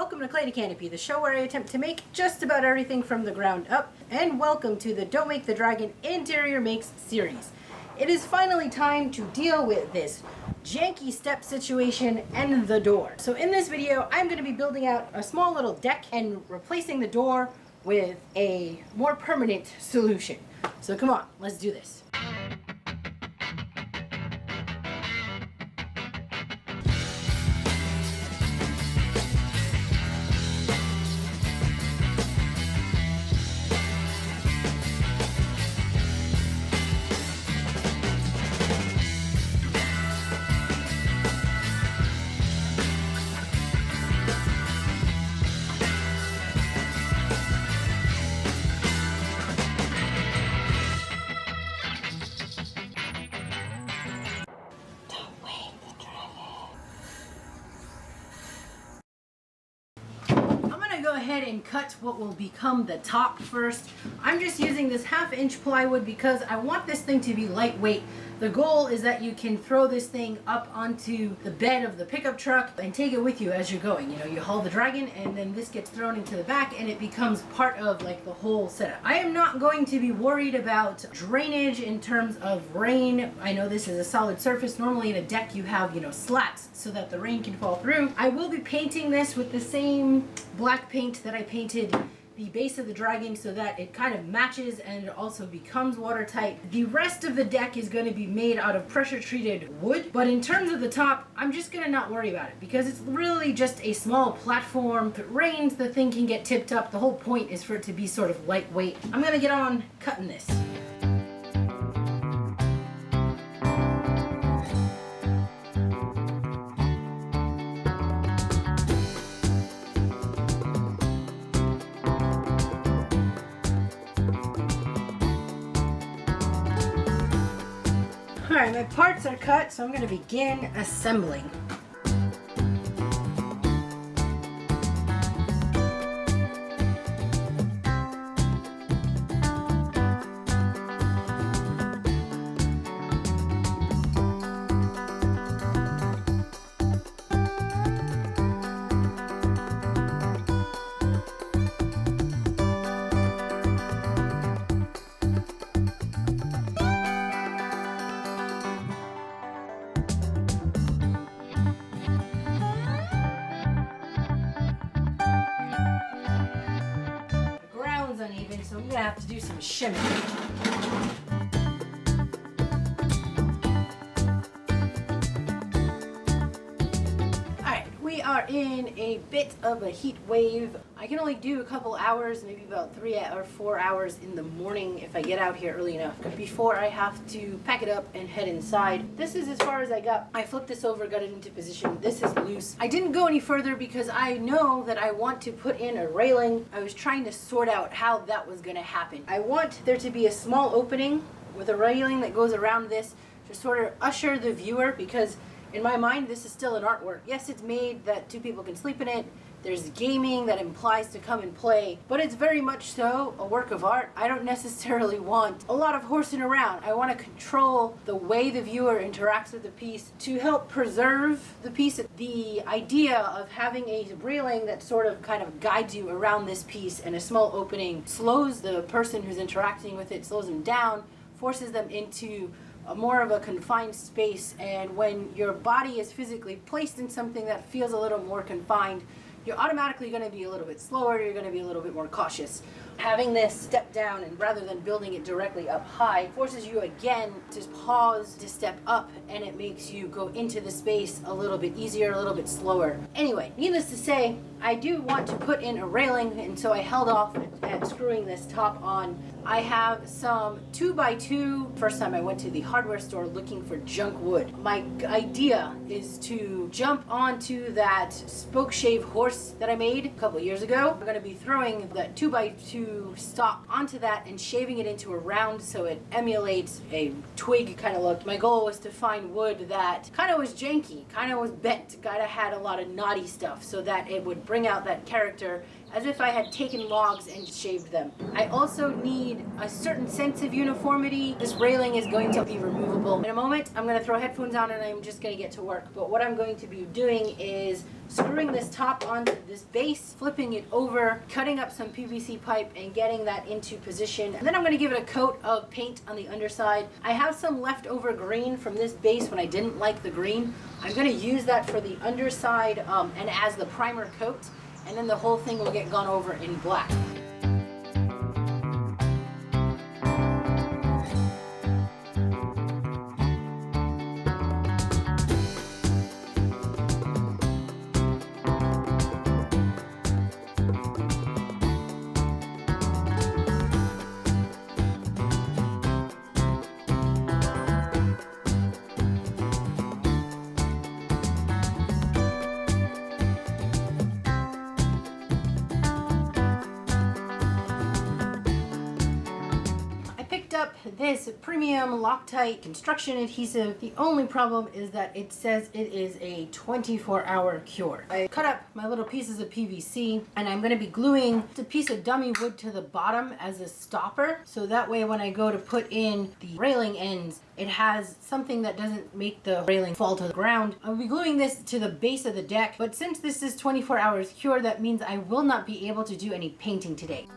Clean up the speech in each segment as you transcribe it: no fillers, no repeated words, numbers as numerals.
welcome to Clay to Canopy, the show where I attempt to make just about everything from the ground up, and welcome to the Don't Make the Dragon Interior Makes series. It is finally time to deal with this janky step situation and the door. So in this video, I'm going to be building out a small little deck and replacing the door with a more permanent solution. So come on, let's do this. Go ahead and cut what will become the top first. I'm just using this 1/2 inch plywood because I want this thing to be lightweight. The goal is that you can throw this thing up onto the bed of the pickup truck and take it with you as you're going. You know, you haul the dragon and then this gets thrown into the back and it becomes part of like the whole setup. I am not going to be worried about drainage in terms of rain. I know this is a solid surface. Normally in a deck you have, slats so that the rain can fall through. I will be painting this with the same black paint that I painted the base of the dragon so that it kind of matches and it also becomes watertight. The rest of the deck is going to be made out of pressure treated wood, but in terms of the top, I'm just going to not worry about it because it's really just a small platform. If it rains, the thing can get tipped up. The whole point is for it to be sort of lightweight. I'm going to get on cutting this. Alright, my parts are cut, so I'm going to begin assembling. Uneven, so I'm gonna have to do some shimming. Alright, we are in a bit of a heat wave. I can only do a couple hours, maybe about 3 or 4 hours in the morning if I get out here early enough before I have to pack it up and head inside. This is as far as I got. I flipped this over, got it into position. This is loose. I didn't go any further because I know that I want to put in a railing. I was trying to sort out how that was going to happen. I want there to be a small opening with a railing that goes around this to sort of usher the viewer, because in my mind this is still an artwork. Yes, it's made that 2 people can sleep in it. There's gaming that implies to come and play, but it's very much so a work of art. I don't necessarily want a lot of horsing around. I want to control the way the viewer interacts with the piece to help preserve the piece. The idea of having a railing that sort of kind of guides you around this piece and a small opening slows the person who's interacting with it, slows them down, forces them into more of a confined space, and when your body is physically placed in something that feels a little more confined, you're automatically going to be a little bit slower, you're going to be a little bit more cautious. Having this step down and rather than building it directly up high forces you again to pause, to step up, and it makes you go into the space a little bit easier, a little bit slower. Anyway, needless to say, I do want to put in a railing, and so I held off at screwing this top on. I have some 2x2. First time I went to the hardware store looking for junk wood. My idea is to jump onto that spoke shave horse that I made a couple years ago. I'm going to be throwing that 2x2 stock onto that and shaving it into a round so it emulates a twig kind of look. My goal was to find wood that kind of was janky, kind of was bent, kind of had a lot of knotty stuff so that it would bring out that character as if I had taken logs and shaved them. I also need a certain sense of uniformity. This railing is going to be removable. In a moment, I'm going to throw headphones on and I'm just going to get to work. But what I'm going to be doing is screwing this top onto this base, flipping it over, cutting up some PVC pipe and getting that into position. And then I'm going to give it a coat of paint on the underside. I have some leftover green from this base when I didn't like the green. I'm going to use that for the underside and as the primer coat, and then the whole thing will get gone over in black. Up this premium Loctite construction adhesive. The only problem is that it says it is a 24-hour cure. I cut up my little pieces of PVC and I'm going to be gluing a piece of dummy wood to the bottom as a stopper, so that way when I go to put in the railing ends, it has something that doesn't make the railing fall to the ground. I'll be gluing this to the base of the deck, but since this is 24 hours cure, that means I will not be able to do any painting today.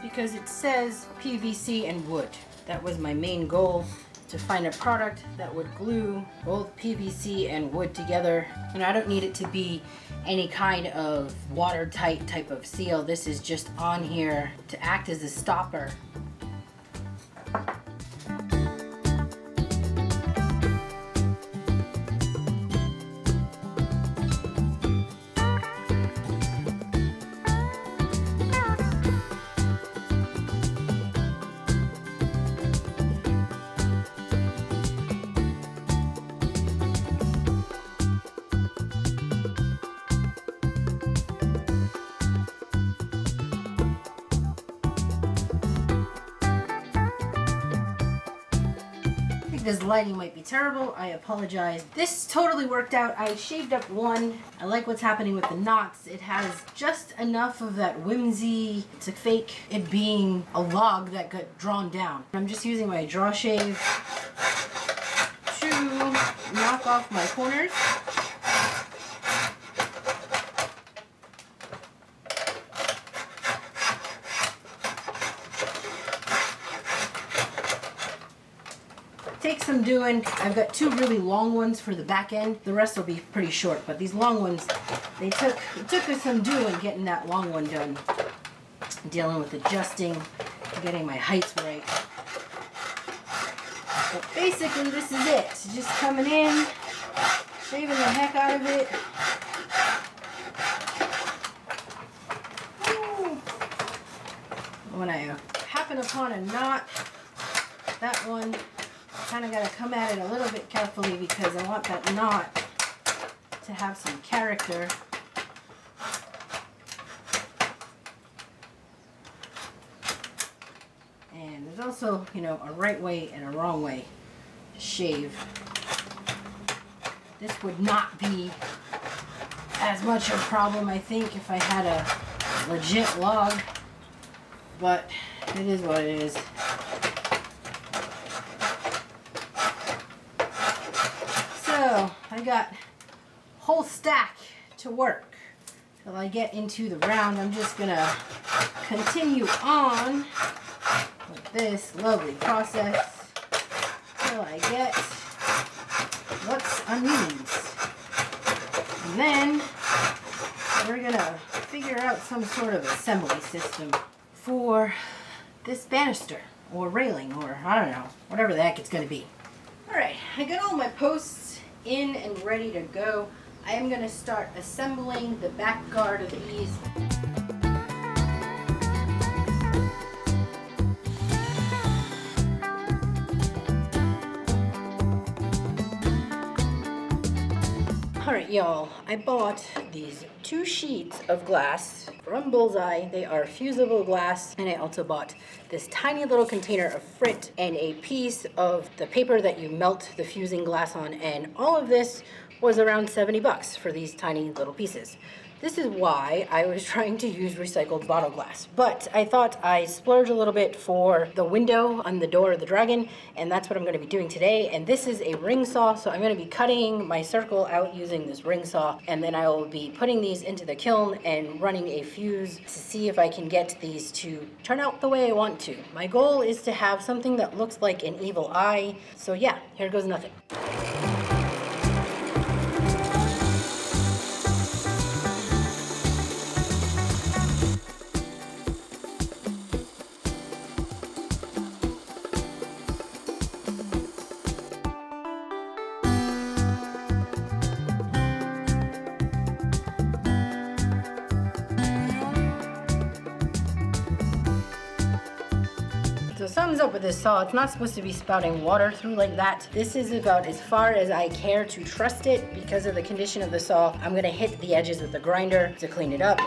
Because it says PVC and wood. That was my main goal, to find a product that would glue both PVC and wood together. And I don't need it to be any kind of watertight type of seal. This is just on here to act as a stopper. This lighting might be terrible, I apologize. This totally worked out. I shaved up one. I like what's happening with the knots. It has just enough of that whimsy to fake it being a log that got drawn down. I'm just using my draw shave to knock off my corners. Takes some doing. I've got two really long ones for the back end. The rest will be pretty short, but these long ones, it took us some doing getting that long one done. Dealing with adjusting, getting my heights right. But basically this is it. Just coming in, shaving the heck out of it. Ooh. When I happen upon a knot, that one, kind of got to come at it a little bit carefully because I want that knot to have some character. And there's also, you know, a right way and a wrong way to shave. This would not be as much a problem, I think, if I had a legit log, but it is what it is. So I got a whole stack to work till I get into the round. I'm just gonna continue on with this lovely process till I get what's underneath. And then we're gonna figure out some sort of assembly system for this banister or railing, or I don't know, whatever the heck it's gonna be. Alright, I got all my posts in and ready to go. I am going to start assembling the back guard of these. Alright y'all, I bought these 2 sheets of glass from Bullseye. They are fusible glass, and I also bought this tiny little container of frit and a piece of the paper that you melt the fusing glass on, and all of this was around 70 bucks for these tiny little pieces. This is why I was trying to use recycled bottle glass. But I thought I splurge a little bit for the window on the door of the dragon, and that's what I'm going to be doing today. And this is a ring saw, so I'm going to be cutting my circle out using this ring saw, and then I will be putting these into the kiln and running a fuse to see if I can get these to turn out the way I want to. My goal is to have something that looks like an evil eye. So yeah, here goes nothing. So something's up with this saw. It's not supposed to be spouting water through like that. This is about as far as I care to trust it because of the condition of the saw. I'm gonna hit the edges with the grinder to clean it up.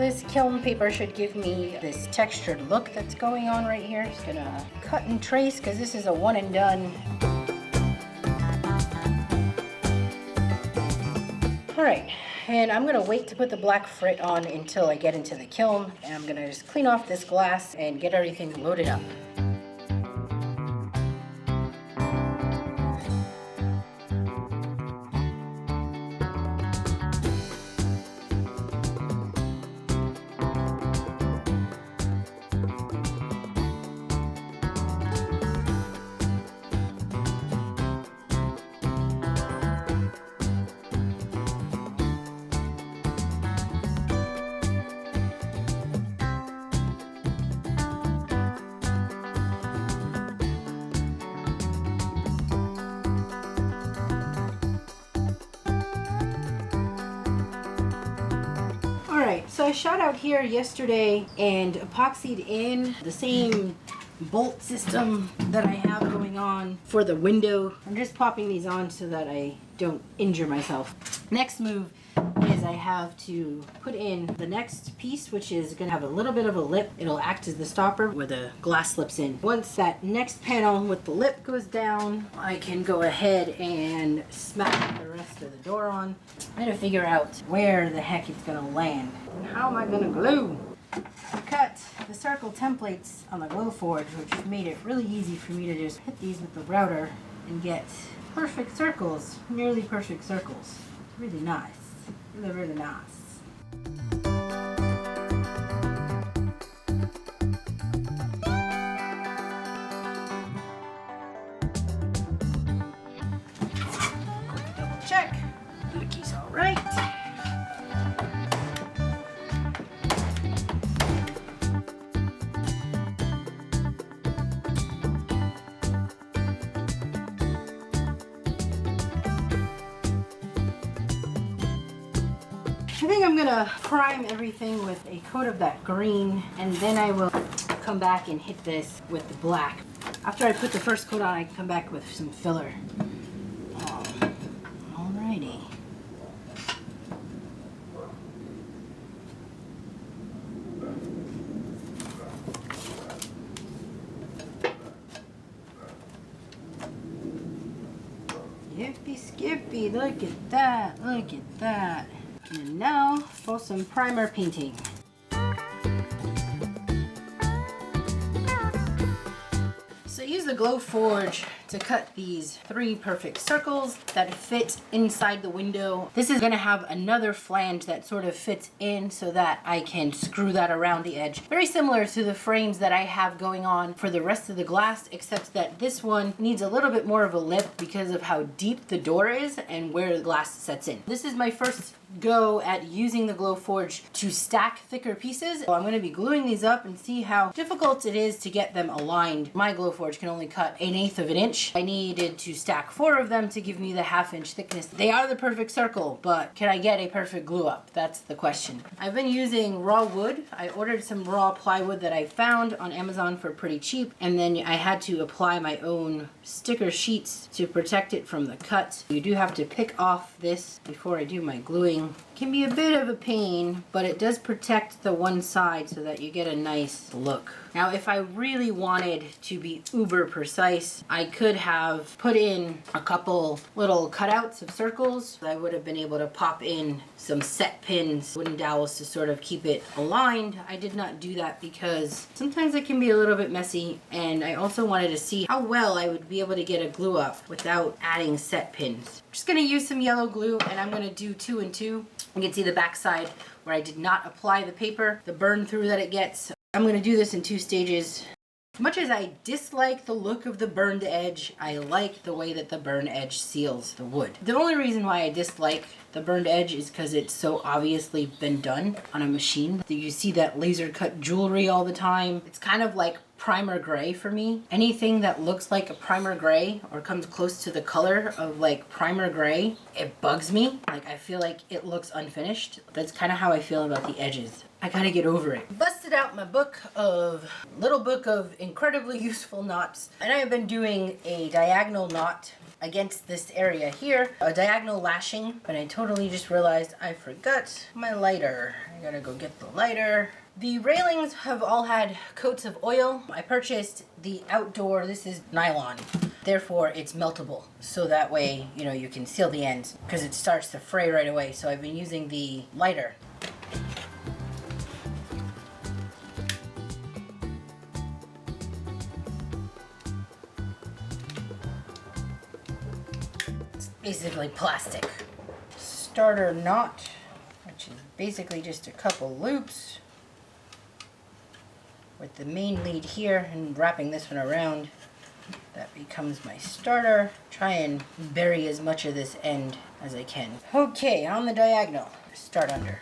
This kiln paper should give me this textured look that's going on right here. Just gonna cut and trace because this is a one and done. All right, and I'm gonna wait to put the black frit on until I get into the kiln, and I'm gonna just clean off this glass and get everything loaded up. Alright, so I shot out here yesterday and epoxied in the same bolt system that I have going on for the window. I'm just popping these on so that I don't injure myself. Next move is I have to put in the next piece, which is going to have a little bit of a lip. It'll act as the stopper where the glass slips in. Once that next panel with the lip goes down, I can go ahead and smack the rest of the door on. I gotta figure out where the heck it's going to land. And how am I going to glue? I cut the circle templates on the Glowforge, which made it really easy for me to just hit these with the router and get perfect circles, nearly perfect circles. Really nice. Really, really nice. Double check. The key's all right. I think I'm gonna prime everything with a coat of that green, and then I will come back and hit this with the black. After I put the first coat on, I come back with some filler. Alrighty. Yippee skippy, look at that, look at that. And now for some primer painting. So I use the Glowforge to cut these 3 perfect circles that fit inside the window. This is gonna have another flange that sort of fits in so that I can screw that around the edge. Very similar to the frames that I have going on for the rest of the glass, except that this one needs a little bit more of a lip because of how deep the door is and where the glass sets in. This is my first go at using the Glowforge to stack thicker pieces. So I'm going to be gluing these up and see how difficult it is to get them aligned. My Glowforge can only cut 1/8 of an inch. I needed to stack 4 of them to give me the 1/2 inch thickness. They are the perfect circle, but can I get a perfect glue up? That's the question. I've been using raw wood. I ordered some raw plywood that I found on Amazon for pretty cheap, and then I had to apply my own sticker sheets to protect it from the cut. You do have to pick off this before I do my gluing can be a bit of a pain, but it does protect the one side so that you get a nice look. Now, if I really wanted to be uber precise, I could have put in a couple little cutouts of circles. I would have been able to pop in some set pins, wooden dowels to sort of keep it aligned. I did not do that because sometimes it can be a little bit messy, and I also wanted to see how well I would be able to get a glue up without adding set pins. I'm just gonna use some yellow glue, and I'm gonna do 2 and 2. You can see the back side where I did not apply the paper, the burn through that it gets. I'm going to do this in 2 stages. As much as I dislike the look of the burned edge, I like the way that the burned edge seals the wood. The only reason why I dislike the burned edge is because it's so obviously been done on a machine. You see that laser cut jewelry all the time. It's kind of like primer gray for me. Anything that looks like a primer gray or comes close to the color of like primer gray, it bugs me. Like, I feel like it looks unfinished. That's kind of how I feel about the edges. I gotta get over it. Busted out my little book of incredibly useful knots, and I have been doing a diagonal knot against this area here, a diagonal lashing, but I totally just realized I forgot my lighter. I gotta go get the lighter. The railings have all had coats of oil. I purchased the outdoor, this is nylon, therefore it's meltable, so that way, you know, you can seal the ends because it starts to fray right away. So I've been using the lighter. Basically plastic. Starter knot, which is basically just a couple loops with the main lead here and wrapping this one around. That becomes my starter. Try and bury as much of this end as I can. Okay, on the diagonal, start under.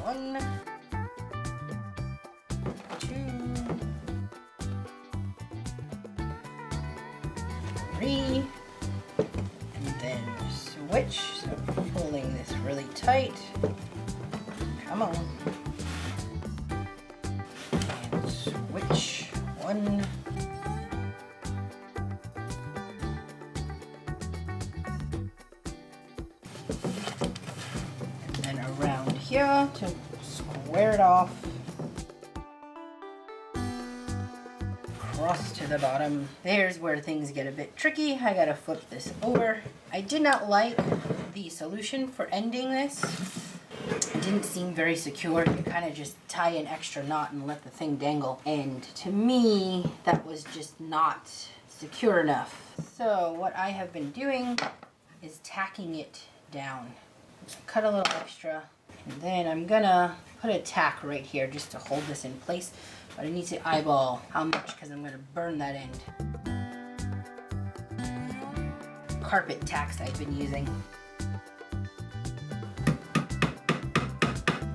1, 2, 3, and then switch. So pulling this really tight. Come on. And switch. 1. And then around here to square it off. Across to the bottom. There's where things get a bit tricky. I gotta flip this over. I did not like the solution for ending this. It didn't seem very secure. You kind of just tie an extra knot and let the thing dangle. And to me, that was just not secure enough. So what I have been doing is tacking it down. Cut a little extra. And then I'm gonna put a tack right here just to hold this in place. But I need to eyeball how much because I'm gonna burn that end. Carpet tacks I've been using.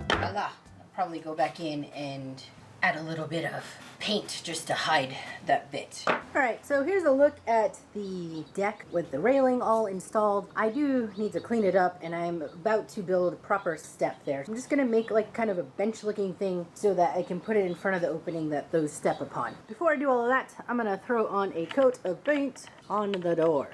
Voila. I'll probably go back in and add a little bit of paint just to hide that bit. Alright, so here's a look at the deck with the railing all installed. I do need to clean it up, and I'm about to build a proper step there. I'm just gonna make like kind of a bench looking thing so that I can put it in front of the opening that those step upon. Before I do all of that, I'm gonna throw on a coat of paint on the door.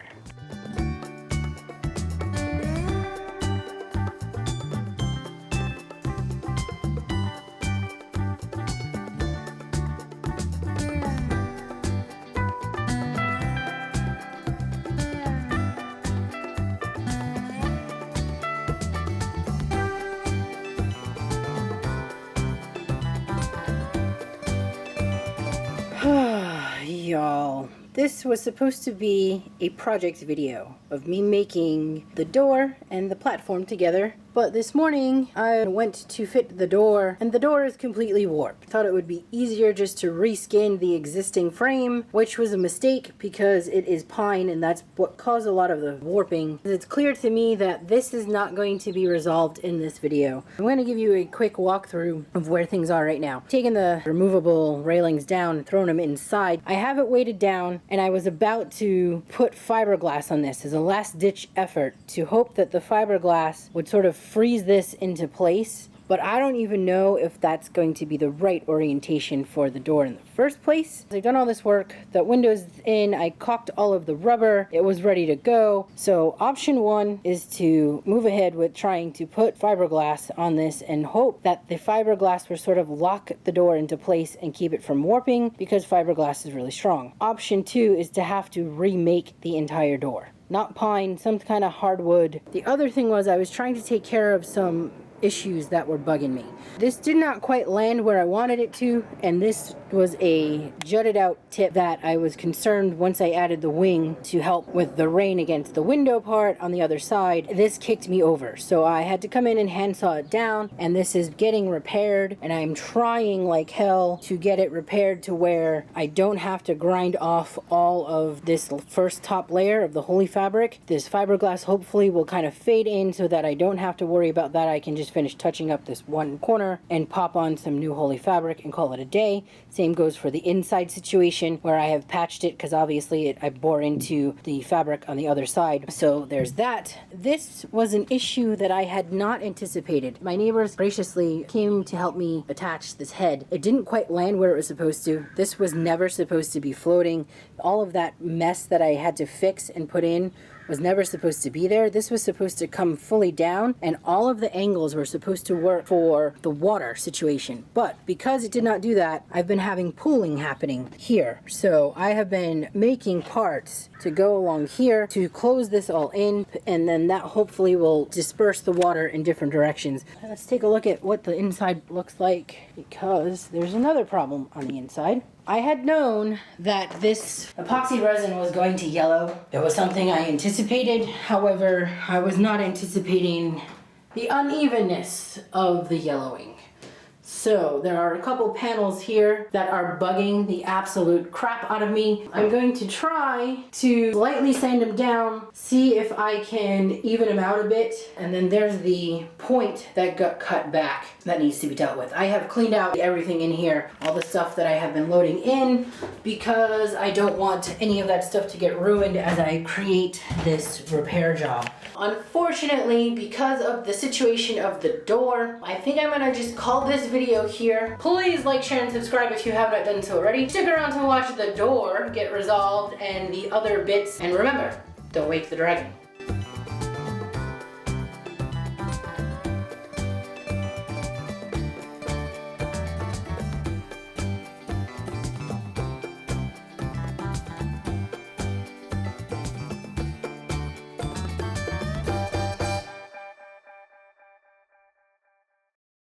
Y'all, this was supposed to be a project video of me making the door and the platform together, but this morning I went to fit the door and the door is completely warped. Thought it would be easier just to reskin the existing frame, which was a mistake because it is pine and that's what caused a lot of the warping. It's clear to me that this is not going to be resolved in this video. I'm going to give you a quick walkthrough of where things are right now. Taking the removable railings down and throwing them inside. I have it weighted down and I was about to put fiberglass on this as a last ditch effort to hope that the fiberglass would sort of freeze this into place. but I don't even know if that's going to be the right orientation for the door in the first place. I've done all this work, the window's in, I caulked all of the rubber, it was ready to go. So option one is to move ahead with trying to put fiberglass on this and hope that the fiberglass will sort of lock the door into place and keep it from warping, because fiberglass is really strong. Option two is to have to remake the entire door. Not pine, some kind of hardwood. The other thing was I was trying to take care of some issues that were bugging me. This did not quite land where I wanted it to, and this was a jutted out tip that I was concerned once I added the wing to help with the rain against the window part on the other side. This kicked me over, so I had to come in and handsaw it down, and this is getting repaired, and I'm trying like hell to get it repaired to where I don't have to grind off all of this first top layer of the holy fabric. This fiberglass hopefully will kind of fade in so that I don't have to worry about that. I can just finish touching up this one corner and pop on some new holy fabric and call it a day. Same goes for the inside situation where I have patched it because obviously I bore into the fabric on the other side. So there's that. This was an issue that I had not anticipated. My neighbors graciously came to help me attach this head. It didn't quite land where it was supposed to. This was never supposed to be floating. All of that mess that I had to fix and put in was never supposed to be there. This was supposed to come fully down, and all of the angles were supposed to work for the water situation. But because it did not do that, I've been having pooling happening here. So I have been making parts to go along here to close this all in, and then that hopefully will disperse the water in different directions. Let's take a look at what the inside looks like, because there's another problem on the inside. I had known that this epoxy resin was going to yellow. It was something I anticipated. However, I was not anticipating the unevenness of the yellowing. So there are a couple panels here that are bugging the absolute crap out of me. I'm going to try to lightly sand them down, see if I can even them out a bit. And then there's the point that got cut back that needs to be dealt with. I have cleaned out everything in here, all the stuff that I have been loading in, because I don't want any of that stuff to get ruined as I create this repair job. Unfortunately, because of the situation of the door, I think I'm gonna just call this video here. Please like, share, and subscribe if you have not done so already. Stick around to watch the door get resolved and the other bits. And remember, don't wake the dragon.